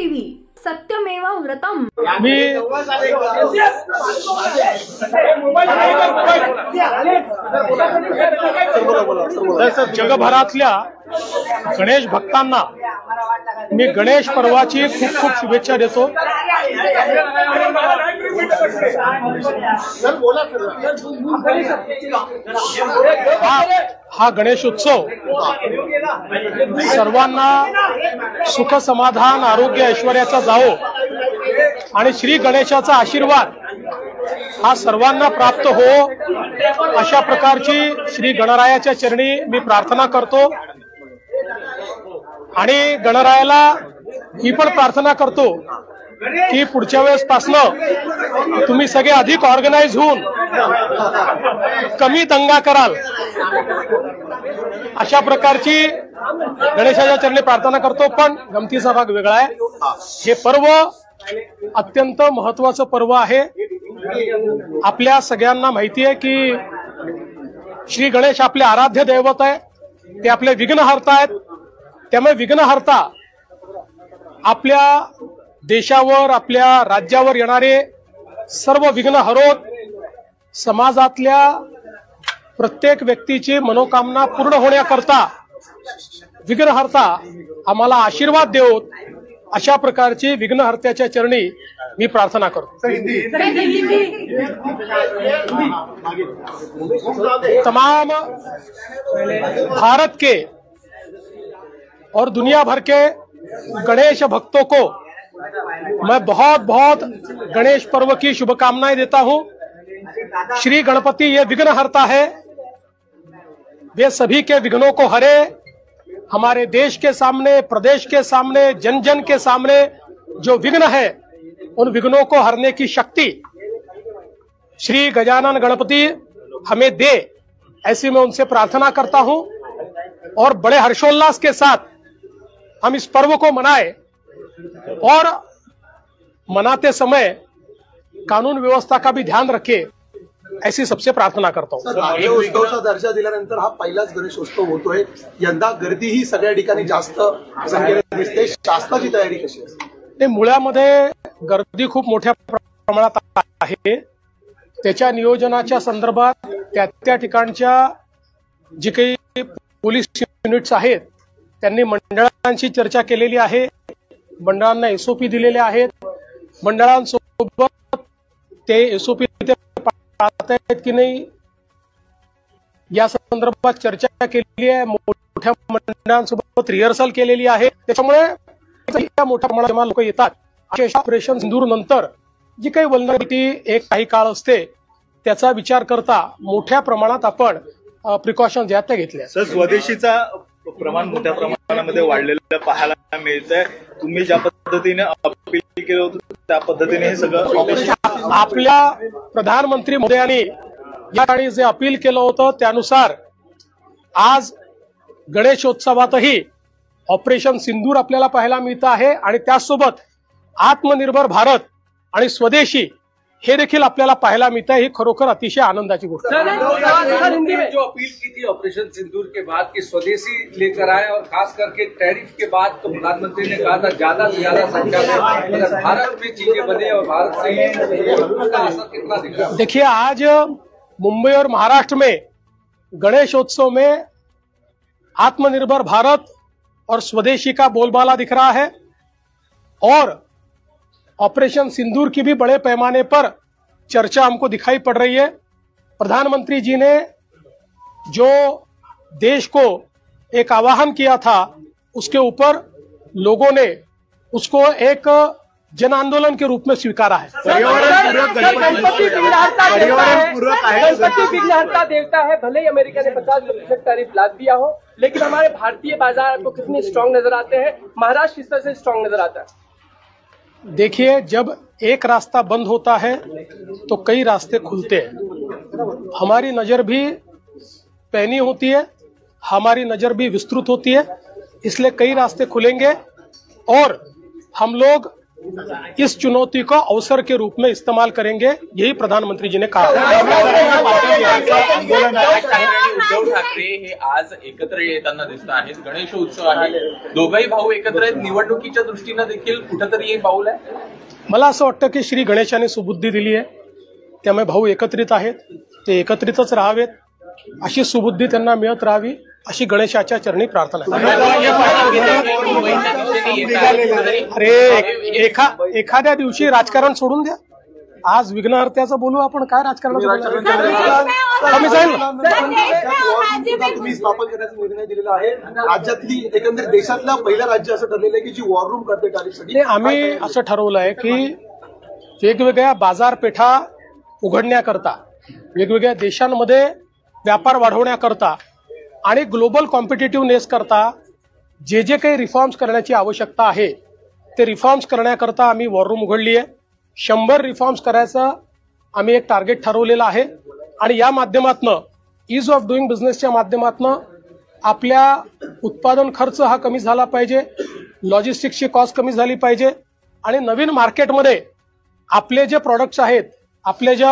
TV सत्यमेव व्रतम। मी जगभरातल्या गणेश भक्तांना मी गणेश पर्वाची खूप खूप शुभेच्छा देतो। हा गणेशोत्सव सर्वांना सुख समाधान आरोग्य ऐश्वर्याचा जावो आणि श्री गणेशाचा आशीर्वाद हा सर्वांना प्राप्त हो अशा प्रकारची श्री गणरायाच्या चरणी मी प्रार्थना करतो। आणि गणरायाला ही पण प्रार्थना करतो की पुढच्या वेळेस पासनं तुम्ही सगळे अधिक ऑर्गनाइज होऊन कमी दंगा कराल अशा प्रकारची गणेशाच्या चरणी प्रार्थना करतो। पण गमतीचा भाग वेगळा आहे। हे पर्व अत्यंत महत्वाचं पर्व आहे। आपल्या सगळ्यांना माहिती आहे की श्री गणेश आपले आराध्य दैवत आहे, ते आपले विघ्नहर्ता आहेत। त्यामुळे विघ्नहर्ता आपल्या देशावर आपल्या राज्यावर येणारे सर्व विघ्न हरोत, समाजातल्या प्रत्येक व्यक्तीची मनोकामना पूर्ण होण्याकरता विघ्नहर्ता आम्हाला आशीर्वाद देवोत अशा प्रकारची विघ्नहर्त्याच्या चरणी मी प्रार्थना करतो। तमाम भारत के और दुनिया भर के गणेश भक्तों को मैं बहुत बहुत गणेश पर्व की शुभकामनाएं देता हूं। श्री गणपति ये विघ्नहर्ता है, वे सभी के विघ्नों को हरे। हमारे देश के सामने, प्रदेश के सामने, जन जन के सामने जो विघ्न है उन विघ्नों को हरने की शक्ति श्री गजानन गणपति हमें दे, ऐसी मैं उनसे प्रार्थना करता हूं। और बड़े हर्षोल्लास के साथ हम इस पर्व को मनाएं और मनाते समय कानून व्यवस्था का भी ध्यान रखें, ऐसी सबसे प्रार्थना करता हूं। राज्य उत्सवाचा दर्जा दिल्यानंतर हा पहिलाच गणेशोत्सव होतोय। यंदा गर्दी ही सगळ्या ठिकाणी जास्त संख्येने दिसते, शासनाची तयारी कशी असते? मुळामध्ये गर्दी खूप मोठ्या प्रमाणात आहे। त्याच्या नियोजनाच्या संदर्भात त्या ठिकाणच्या जी काही पोलीस युनिट्स आहेत त्यांनी मंडळांशी चर्चा केलेली आहे, मंडळांना एसओपी दिलेले आहेत। मंडळांसोबत ते एसओपी पाळत आहेत की नाही या संदर्भात चर्चा केलेली आहे। मोठ्या मंडळांसोबत रिहर्सल केलेली आहे। त्याच्यामुळे मोठ्या प्रमाणात लोक येतात। ऑपरेशन सिंदूर नंतर जी काही वल्नरेबिलिटी एक काही काळ असते त्याचा विचार करता मोठ्या प्रमाणात आपण प्रिकॉशन्स ज्या त्या घेतल्या। सर, स्वदेशीचा प्रमाण मोठ्या प्रमाणामध्ये वाढलेलं पाहायला मिळतंय। तुम्ही ज्या पद्धतीने अपील केलं होतं त्या पद्धतीने हे सगळं आपल्या प्रधानमंत्री महोदयांनी या ठिकाणी जे अपील केलं होतं त्यानुसार आज गणेशोत्सवातही ऑपरेशन सिंदूर आपल्याला पाहायला मिळतं आहे। आणि त्यासोबत आत्मनिर्भर भारत आणि स्वदेशी हे देखील आपल्याला पाहायला मिळतं। ही खरोखर अतिशय आनंदाची गोष्ट है। जो अपील की थी ऑपरेशन सिंदूर के बाद कि स्वदेशी लेकर आए और खास करके टैरिफ के बाद तो प्रधानमंत्री ने कहा था ज्यादा से ज्यादा संख्या में अगर भारत में चीजें बने और भारत से ही उसका असर कितना दिख रहा है? देखिए, आज मुंबई और महाराष्ट्र में गणेशोत्सव में आत्मनिर्भर भारत और स्वदेशी का बोलबाला दिख रहा है और ऑपरेशन सिंदूर की भी बड़े पैमाने पर चर्चा हमको दिखाई पड़ रही है। प्रधानमंत्री जी ने जो देश को एक आह्वान किया था उसके ऊपर लोगों ने उसको एक जन आंदोलन के रूप में स्वीकारा है। गणपति विघ्नहर्ता देवता है। भले ही अमेरिका ने 50% टैरिफ लाद दिया हो, लेकिन हमारे भारतीय बाजार आपको कितने स्ट्रांग नजर आते हैं? महाराष्ट्र इस तरह से स्ट्रांग नजर आता है। देखिए, जब एक रास्ता बंद होता है तो कई रास्ते खुलते हैं। हमारी नजर भी पैनी होती है, हमारी नजर भी विस्तृत होती है, इसलिए कई रास्ते खुलेंगे और हम लोग इस चुनौती को अवसर के रूप में इस्तेमाल करेंगे, यही प्रधानमंत्री जी ने कहा। उद्धव ठाकरे हे आज एकत्र येताना दिसत आहेत, गणेश उत्सव आहे, दोघंही भाऊ एकत्र आहेत, निवडणुकीच्या दृष्टीनं देखील कुठंतरी हे पाऊल आहे। मला असं वाटतं की श्री गणेशाने सुबुद्धी दिली आहे, त्यामुळे भाऊ एकत्रित आहेत, ते एकत्रितच राहावेत, अशी सुबुद्धी त्यांना मिळत राहावी अशी गणेशाच्या चरणी प्रार्थना अरे एखाद्या दिवशी राजकारण सोडून द्या, आज विघ्नहर्त्याचं बोलू आपण, काय राजकारणाचं कमी जाईल तुम्ही स्थापन करण्याचा निर्णय दिलेला आहे। राज्यातली एकंदर देशातलं पहिलं राज्य असं ठरलेलं आहे की जी वॉर रूम करते टॅरिफसाठी। आम्ही असं ठरवलं आहे की वेगवेगळ्या बाजारपेठा उघडण्याकरता, वेगवेगळ्या देशांमध्ये व्यापार वाढवण्याकरता आणि ग्लोबल कॉम्पिटिटिव्हनेस करता जे जे काही रिफॉर्म्स करण्याची आवश्यकता आहे ते रिफॉर्म्स करण्याकरता आम्ही वॉर रूम उघडली आहे। 100 रिफॉर्म्स करायचं आम्ही एक टार्गेट ठरवलेलं आहे आणि या माध्यमातनं ईज ऑफ डुईंग बिझनेसच्या माध्यमातनं आपल्या उत्पादन खर्च हा कमी झाला पाहिजे, लॉजिस्टिक्सची कॉस्ट कमी झाली पाहिजे आणि नवीन मार्केटमध्ये आपले जे प्रॉडक्ट्स आहेत, आपले ज्या